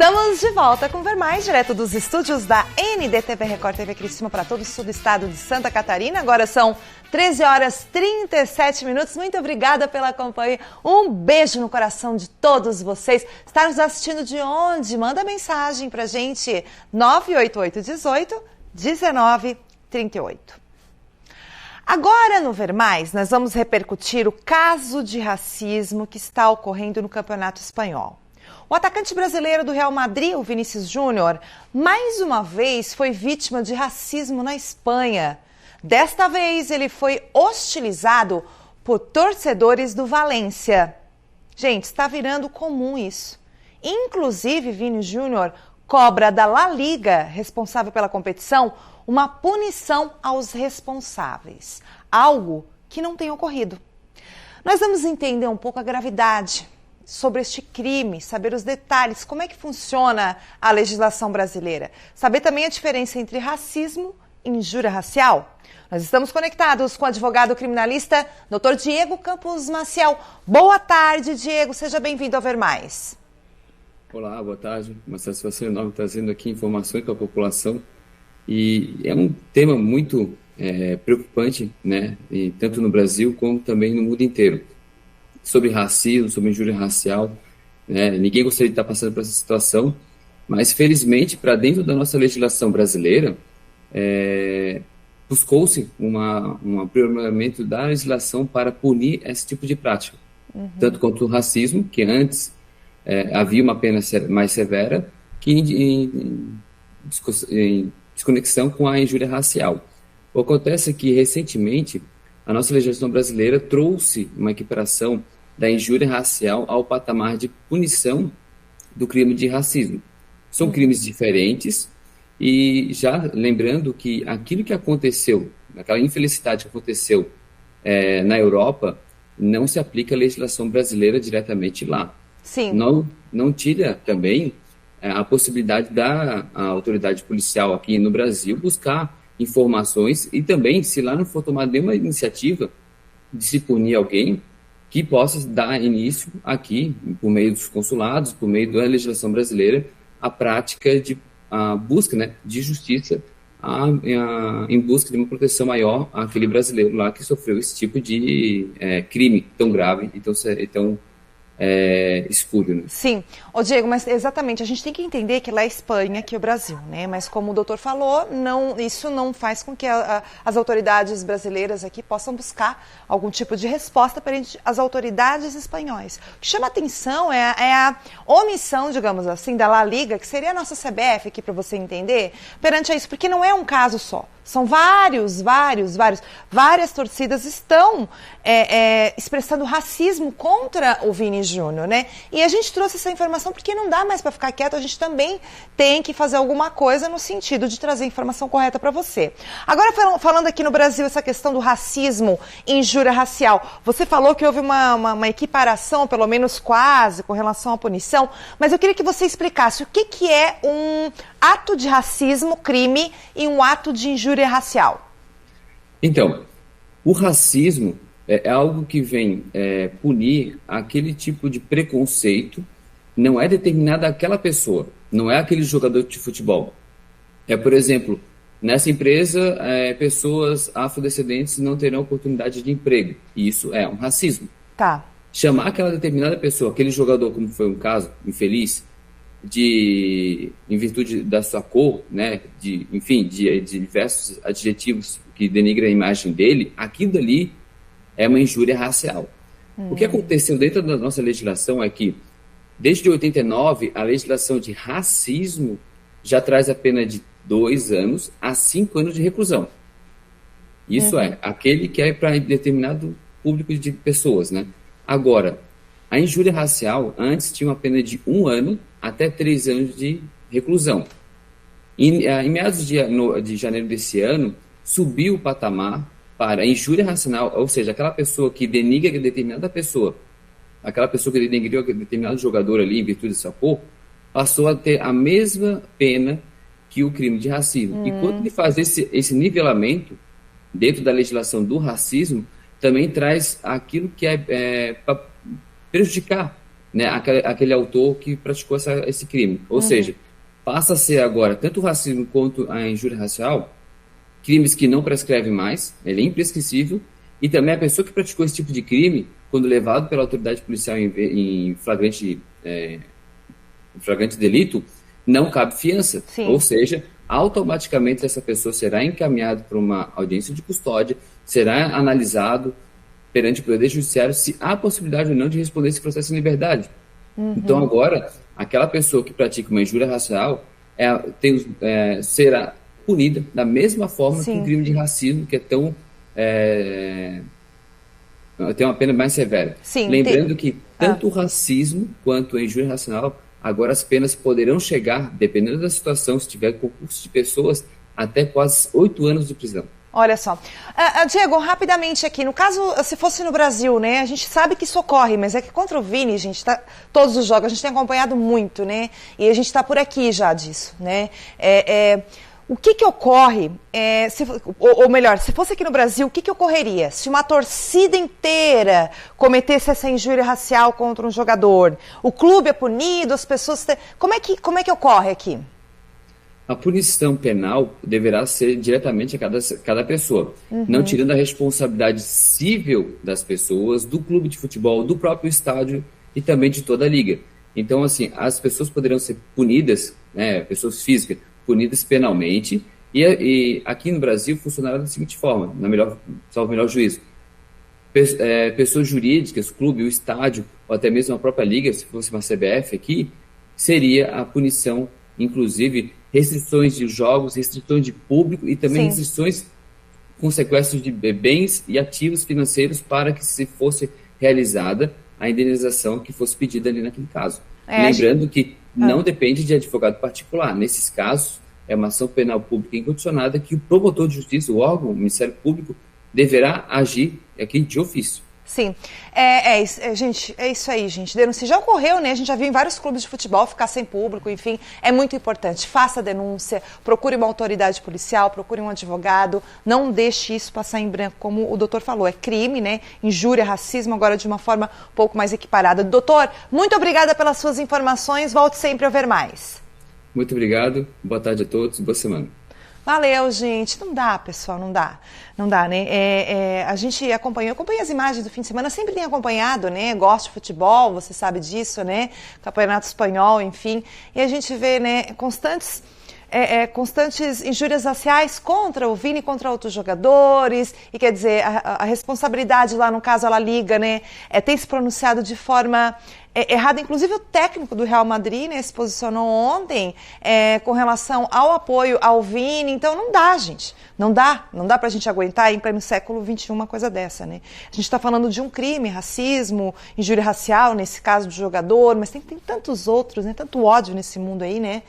Estamos de volta com Ver Mais, direto dos estúdios da NDTV Record TV Criciúma para todo o sul do estado de Santa Catarina. Agora são 13 horas 37 minutos. Muito obrigada pela companhia. Um beijo no coração de todos vocês. Está nos assistindo de onde? Manda mensagem pra gente. 988 18 19 38. Agora no Ver Mais, nós vamos repercutir o caso de racismo que está ocorrendo no Campeonato Espanhol. O atacante brasileiro do Real Madrid, o Vinícius Júnior, mais uma vez foi vítima de racismo na Espanha. Desta vez, ele foi hostilizado por torcedores do Valência. Gente, está virando comum isso. Inclusive, Vini Júnior cobra da La Liga, responsável pela competição, uma punição aos responsáveis. Algo que não tem ocorrido. Nós vamos entender um pouco a gravidade sobre este crime, saber os detalhes, como é que funciona a legislação brasileira. Saber também a diferença entre racismo e injúria racial. Nós estamos conectados com o advogado criminalista Dr. Diego Campos Maciel. Boa tarde, Diego. Seja bem-vindo ao Ver Mais. Olá, boa tarde. Uma satisfação enorme trazendo aqui informações para a população. E é um tema muito preocupante, né? E tanto no Brasil como também no mundo inteiro. Sobre racismo, sobre injúria racial, né? Ninguém gostaria de estar passando por essa situação, mas felizmente, para dentro da nossa legislação brasileira, buscou-se um aprimoramento da legislação para punir esse tipo de prática. Tanto quanto o racismo, que antes havia uma pena mais severa, que em desconexão com a injúria racial. O que acontece é que, recentemente, a nossa legislação brasileira trouxe uma equiparação da injúria racial ao patamar de punição do crime de racismo. São crimes diferentes e já lembrando que aquilo que aconteceu, aquela infelicidade que aconteceu na Europa, não se aplica à legislação brasileira diretamente lá. Sim. Não tira também a possibilidade da autoridade policial aqui no Brasil buscar informações e também, se lá não for tomada nenhuma iniciativa de se punir alguém, que possa dar início aqui, por meio dos consulados, por meio da legislação brasileira, a prática de busca, né, de justiça, em busca de uma proteção maior àquele brasileiro lá que sofreu esse tipo de crime tão grave e tão escuro, né? Sim. Ô Diego, mas exatamente, a gente tem que entender que lá é Espanha, aqui é o Brasil, né? Mas como o doutor falou, isso não faz com que as autoridades brasileiras aqui possam buscar algum tipo de resposta perante as autoridades espanhóis. O que chama atenção é a omissão, digamos assim, da La Liga, que seria a nossa CBF aqui, para você entender, perante a isso, porque não é um caso só. São várias torcidas estão expressando racismo contra o Vini Júnior, né? E a gente trouxe essa informação porque não dá mais para ficar quieto, a gente também tem que fazer alguma coisa no sentido de trazer a informação correta para você. Agora, falando aqui no Brasil, essa questão do racismo e injúria racial, você falou que houve uma equiparação, pelo menos quase, com relação à punição, mas eu queria que você explicasse o que é um ato de racismo, crime, e um ato de injúria racial. Então, o racismo é algo que vem punir aquele tipo de preconceito, não é determinado àquela pessoa, não é aquele jogador de futebol. Por exemplo, nessa empresa, pessoas afrodescendentes não terão oportunidade de emprego, e isso é um racismo. Tá. Chamar aquela determinada pessoa, aquele jogador, como foi um caso infeliz, em virtude da sua cor, né, de diversos adjetivos que denigram a imagem dele, aquilo dali é uma injúria racial. O que aconteceu dentro da nossa legislação é que, desde 89, a legislação de racismo já traz a pena de 2 anos a 5 anos de reclusão. Isso aquele que é para determinado público de pessoas, né? Agora, a injúria racial antes tinha uma pena de 1 ano até 3 anos de reclusão. Em meados de janeiro desse ano, subiu o patamar para a injúria racial, ou seja, aquela pessoa que denigra determinada pessoa, aquela pessoa que denigriu determinado jogador ali em virtude da sua cor, passou a ter a mesma pena que o crime de racismo. E quando ele faz esse nivelamento dentro da legislação do racismo, também traz aquilo que é para prejudicar né, aquele autor que praticou esse crime. Ou seja, passa a ser agora tanto o racismo quanto a injúria racial crimes que não prescrevem mais, ele é imprescritível, e também a pessoa que praticou esse tipo de crime, quando levado pela autoridade policial em flagrante delito, não cabe fiança. Sim. Ou seja, automaticamente essa pessoa será encaminhada para uma audiência de custódia, será analisado perante o Poder Judiciário se há possibilidade ou não de responder esse processo em liberdade. Então agora, aquela pessoa que pratica uma injúria racial será punida da mesma forma que o crime de racismo, que é tem uma pena mais severa. Sim, Lembrando que tanto o racismo quanto a injúria racial, agora as penas poderão chegar, dependendo da situação, se tiver concurso de pessoas, até quase 8 anos de prisão. Olha só. Diego, rapidamente aqui, no caso, se fosse no Brasil, né, a gente sabe que isso ocorre, mas é que contra o Vini, gente, todos os jogos, a gente tem acompanhado muito, né, e a gente está por aqui já disso, né, o que ocorre, ou melhor, se fosse aqui no Brasil, o que ocorreria se uma torcida inteira cometesse essa injúria racial contra um jogador? O clube é punido, as pessoas... Como é que ocorre aqui? A punição penal deverá ser diretamente a cada pessoa, não tirando a responsabilidade civil das pessoas, do clube de futebol, do próprio estádio e também de toda a liga. Então, assim, as pessoas poderão ser punidas, né, pessoas físicas, punidas penalmente, e aqui no Brasil funcionará da seguinte forma, salvo melhor juízo. Pessoas jurídicas, o clube, o estádio, ou até mesmo a própria liga, se fosse uma CBF aqui, seria a punição, inclusive, restrições de jogos, restrições de público e também restrições com sequestros de bens e ativos financeiros para que se fosse realizada a indenização que fosse pedida ali naquele caso. Lembrando que não depende de advogado particular. Nesses casos, é uma ação penal pública incondicionada que o promotor de justiça, o órgão, o Ministério Público, deverá agir aqui de ofício. Sim, gente, é isso aí, gente. Denúncia já ocorreu, né? A gente já viu em vários clubes de futebol ficar sem público, enfim, é muito importante. Faça a denúncia, procure uma autoridade policial, procure um advogado, não deixe isso passar em branco, como o doutor falou, é crime, né? Injúria, racismo, agora de uma forma um pouco mais equiparada. Doutor, muito obrigada pelas suas informações, volte sempre a ver mais. Muito obrigado, boa tarde a todos, boa semana. Valeu, gente. Não dá, pessoal, não dá. Não dá, né? A gente acompanhei as imagens do fim de semana, sempre tem acompanhado, né? Gosto de futebol, você sabe disso, né? Campeonato espanhol, enfim. E a gente vê, né, constantes injúrias raciais contra o Vini, contra outros jogadores, e quer dizer, a responsabilidade lá, no caso, a Liga, né, tem se pronunciado de forma errada. Inclusive o técnico do Real Madrid, né, se posicionou ontem com relação ao apoio ao Vini. Então não dá, gente, não dá pra gente aguentar em pleno século XXI uma coisa dessa, né? A gente está falando de um crime, racismo, injúria racial, nesse caso do jogador, mas tem tantos outros, né, tanto ódio nesse mundo aí, né?